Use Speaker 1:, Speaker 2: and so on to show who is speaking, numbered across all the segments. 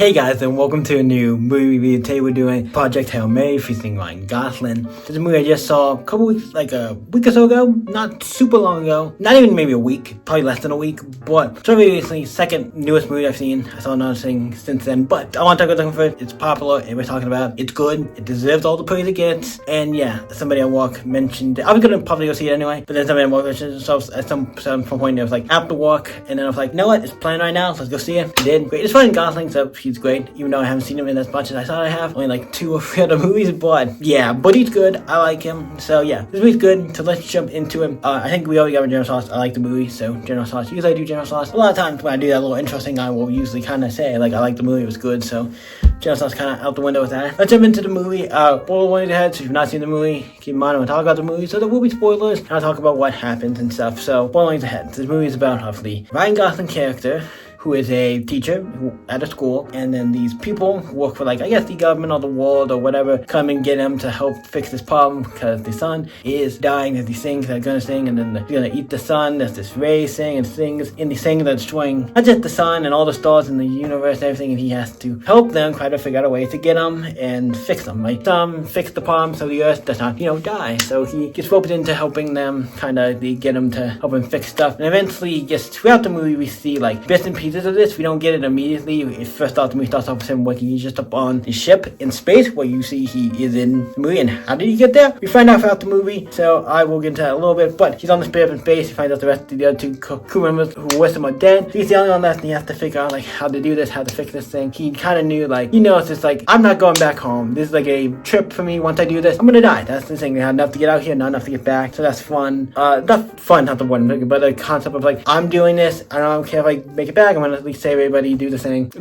Speaker 1: Hey guys, and welcome to a new movie review. Today we're doing Project Hail Mary featuring Ryan Gosling. This is a movie I just saw a couple weeks, like a week or so ago, not super long ago, not even maybe a week, probably less than a week, but so recently, second newest movie I've seen. I saw another thing since then, but I want to talk about something first. It's popular, and we're talking about it's good, it deserves all the praise it gets, and yeah, somebody at work mentioned, I was gonna probably go see it anyway, but then somebody at work mentioned themselves at some point, it was like, after work, and then I was like, you know what, it's playing right now, so let's go see it. I did. Great. It's Ryan Gosling, so he's great, even though I haven't seen him in as much as I thought I have. Only like 2 or 3 other movies, but yeah, but he's good. I like him. So yeah, this movie's good. So let's jump into him. I think we already got General Sauce. I like the movie, so General Sauce. Usually I do General Sauce. A lot of times when I do that little intro thing, I will usually kind of say, like, I like the movie, it was good, so General Sauce kind of out the window with that. Let's jump into the movie. Spoiler warning ahead, so if you've not seen the movie, keep in mind when I talk about the movie, so there will be spoilers, and I'll talk about what happens and stuff. So, spoiler warnings ahead. This movie is about, hopefully, Ryan Gosling character, who is a teacher at a school, and then these people who work for, like, I guess the government or the world or whatever, come and get him to help fix this problem because the son is dying. There's these things that are gonna sing, and then they're gonna eat the sun. There's this ray thing and things in these things that are destroying not just the sun and all the stars in the universe and everything, and he has to help them try to figure out a way to get them and fix them, like fix the problem so the earth does not, die. So he gets roped into helping them, kind of get him to help him fix stuff, and eventually, just throughout the movie, we see like bits and pieces of this. We don't get it immediately. First off, the movie starts off with him working. He's just up on the ship in space, where you see he is in the movie. And how did he get there? We find out throughout the movie, so I will get into that a little bit. But he's on the ship in space. He finds out the rest of the other 2 crew members who were with him are dead. So he's the only one left, and he has to figure out like how to do this, how to fix this thing. He kind of knew, like, it's just like, I'm not going back home. This is like a trip for me. Once I do this, I'm gonna die. That's the thing. They have enough to get out here, not enough to get back. So that's fun. Not fun, not the one, but the concept of like, I'm doing this. I don't care if I make it back. I'm gonna at least save everybody, do the thing.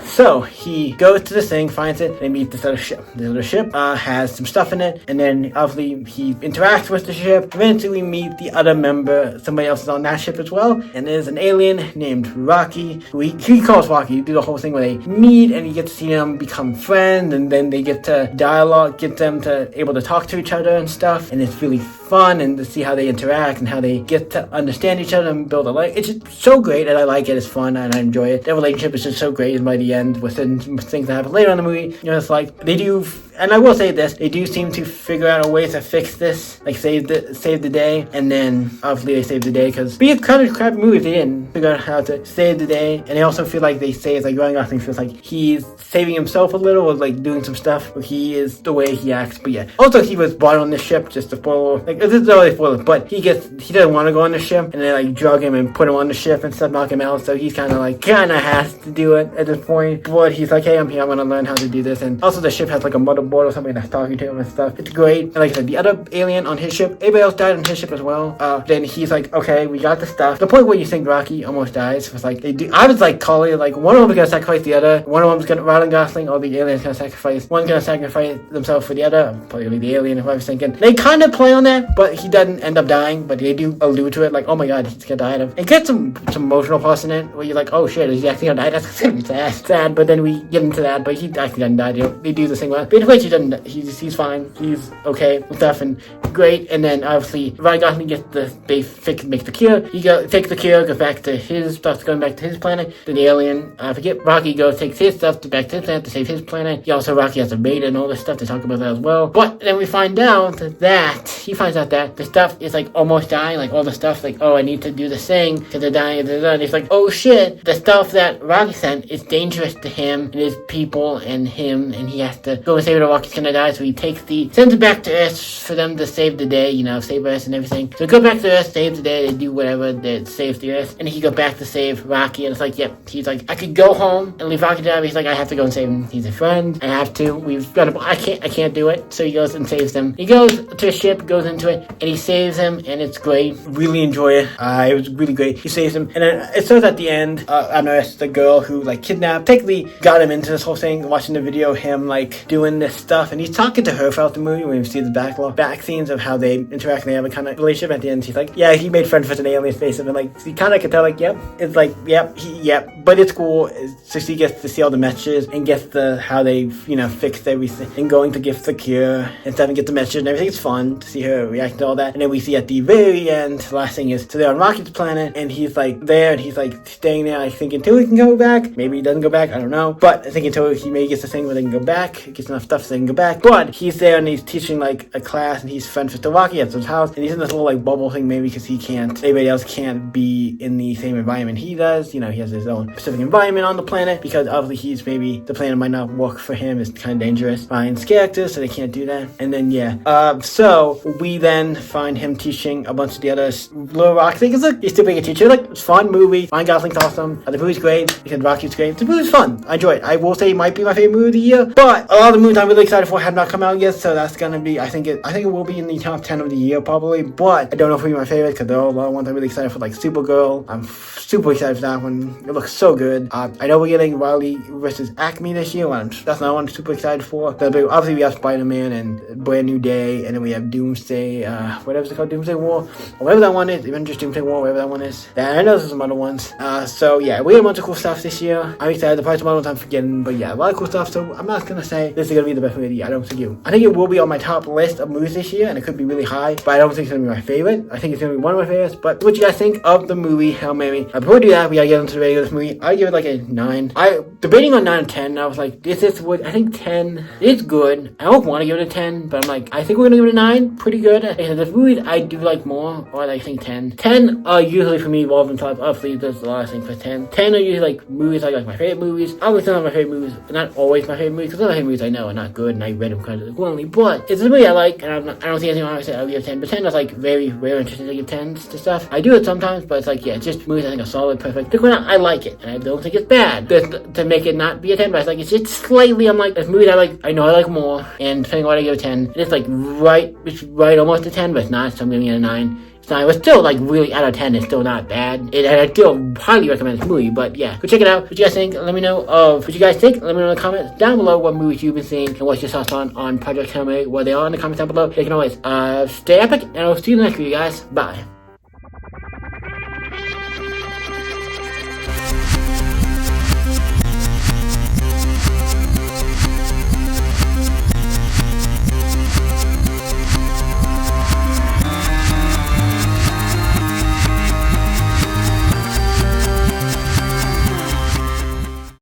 Speaker 1: So he goes to this thing, finds it, and meets this other ship. This other ship has some stuff in it, and then obviously he interacts with the ship. Eventually we meet the other member, somebody else is on that ship as well, and there's an alien named Rocky, who he calls Rocky. You do the whole thing where they meet, and you get to see them become friends, and then they get to dialogue, get them to able to talk to each other and stuff, and it's really fun, and to see how they interact and how they get to understand each other and build a life. It's just so great, and I like it. It's fun, and I enjoy it. Their relationship is just so great, and by the end, within some things that happen later in the movie, it's like, they do, and I will say this, they do seem to figure out a way to fix this, like save the day, and then obviously they save the day, because it'd be a kind of crappy movie if they didn't figure out how to save the day. And I also feel like they say, it's like Ryan Gosling feels like he's saving himself a little, or like doing some stuff where he is the way he acts. But yeah, also he was brought on this ship, just to spoil, like, this is already spoiled, but he doesn't want to go on the ship, and they like drug him and put him on the ship and stuff, knock him out, so he's kind of has to do it at this point. But he's like, hey, I'm here, I'm gonna learn how to do this. And also the ship has like a motherboard or something that's talking to him and stuff. It's great. And like I said, the other alien on his ship, everybody else died on his ship as well. Then he's like, okay, we got the stuff. The point where you think Rocky almost dies was like, I was like calling it, like, one of them's gonna sacrifice the other, one of them's gonna, Ryan Gosling or the alien's gonna sacrifice, one's gonna sacrifice themselves for the other, probably the alien, if I was thinking. They kind of play on that, but he doesn't end up dying, but they do allude to it, like, oh my god, he's gonna die. It gets some emotional parts in it, where you're like, oh shit, is he actually gonna die? That's gonna be sad, but then we get into that, but he actually doesn't die. They do the thing well. But anyway, he's fine, he's okay with stuff, and great. And then obviously Ryan Gosling gets make the cure. He takes the cure, goes back to his stuff, going back to his planet. Then the alien, Rocky takes his stuff back to his planet to save his planet. Rocky has a maid and all this stuff, to talk about that as well. But then we find out that he finds out that the stuff is like almost dying, like all the stuff, like, oh, I need to do this thing because they're dying, and he's like, oh shit, the stuff that Rocky sent is dangerous to him and his people and him, and he has to go and save it, or Rocky's gonna die. So he sends it back to Earth for them to save the day, save Earth and everything. So go back to Earth, save the day, they do whatever that saves the Earth, and he goes back to save Rocky, and it's like, yep, he's like, I could go home and leave Rocky to die, but he's like, I have to go and save him. He's a friend, I have to, I can't do it. So he goes and saves them. He goes to a ship, goes into it, and he saves him, and it's great. Really enjoy it. It was really great. He saves him, and then it shows at the end, on Earth, the girl who like kidnapped, technically got him into this whole thing, watching the video, him like doing this stuff, and he's talking to her throughout the movie when we see the back scenes of how they interact and they have a kind of relationship. At the end, she's like, yeah, he made friends with an alien face, and like, you kind of can tell, like, yep, it's like, yep, but it's cool. So she gets to see all the messages and gets how they, fixed everything, and going to give the cure and stuff, and get the message and everything. It's fun to see her reacting to all that. And then we see at the very end, the last thing is, so they're on Rocket's planet, and he's like there, and he's like staying there, I think until he can go back. Maybe he doesn't go back, I don't know. But I think until he maybe gets the thing where they can go back, he gets enough stuff so they can go back. But he's there and he's teaching like a class, and he's friends with the Rocky at his house, and he's in this little like bubble thing maybe because anybody else can't be in the same environment he does. You know, he has his own specific environment on the planet because obviously maybe the planet might not work for him. It's kind of dangerous. Ryan's character, so they can't do that. And then so we then find him teaching a bunch of the other little Rock things. He's still being a teacher. Like, it's a fun movie. Ryan Gosling's awesome. The movie's great because Rocky's great. The movie's fun. I enjoy it. I will say it might be my favorite movie of the year, but a lot of the movies I'm really excited for have not come out yet, so that's gonna be, I think it will be in the top 10 of the year probably, but I don't know if it'll be my favorite because there are a lot of ones I'm really excited for, like Supergirl. I'm super excited for that one. It looks so good. I know we're getting Riley versus Acme this year. That's not one I'm super excited for. Obviously we have Spider-Man and Brand New Day, and then we have Doomsday, whatever it's called, Doomsday War, or whatever that one is, Avengers Doomsday War, whatever that one is. And I know there's some other ones. So yeah, we have a bunch of cool stuff this year. I'm excited. The price of ones I'm forgetting, but yeah, a lot of cool stuff. So I'm not gonna say this is gonna be the best movie of the year. I don't think I think it will be on my top list of movies this year, and it could be really high, but I don't think it's gonna be my favorite. I think it's gonna be one of my favorites. But what you guys think of the movie Hail Mary? Before we do that, we gotta get into the rating of this movie. I give it like a 9. I debating on 9 and 10. I was like, this is what I think 10 is good. I don't want to give it a 10, but I'm like, I think we're gonna give it a 9. Pretty good. And the movies I do like more, or I think 10. 10 are usually for me evolve in top. Obviously, there's a lot of things for 10. 10 are usually like movies I like my favorite movies. Obviously, not my favorite movies, not always my favorite movies, because other favorite movies I know are not good, and I read them kind of equivalently. But it's a movie I like, and I don't see anything wrong with it. I'll give 10. But 10 is like very, very interesting to give 10s to stuff. I do it sometimes, but it's like, yeah, it's just movies I think are solid, perfect. I like it, and I don't think it's bad. To make it not be a 10, but it's like, it's just slightly, I'm like, there's movies I know I like more, and depending on what I give a 10, it's like it's right almost a 10, but it's not, so I'm giving it a 9. It was still like really out of 10. It's still not bad. I still highly recommend this movie, but yeah, go check it out. What you guys think? Let me know of what you guys think. Let me know in the comments down below what movies you've been seeing and what's your thoughts on Project Hail Mary, what they are in the comments down below. You can always stay epic, and I'll see you next week, guys. Bye.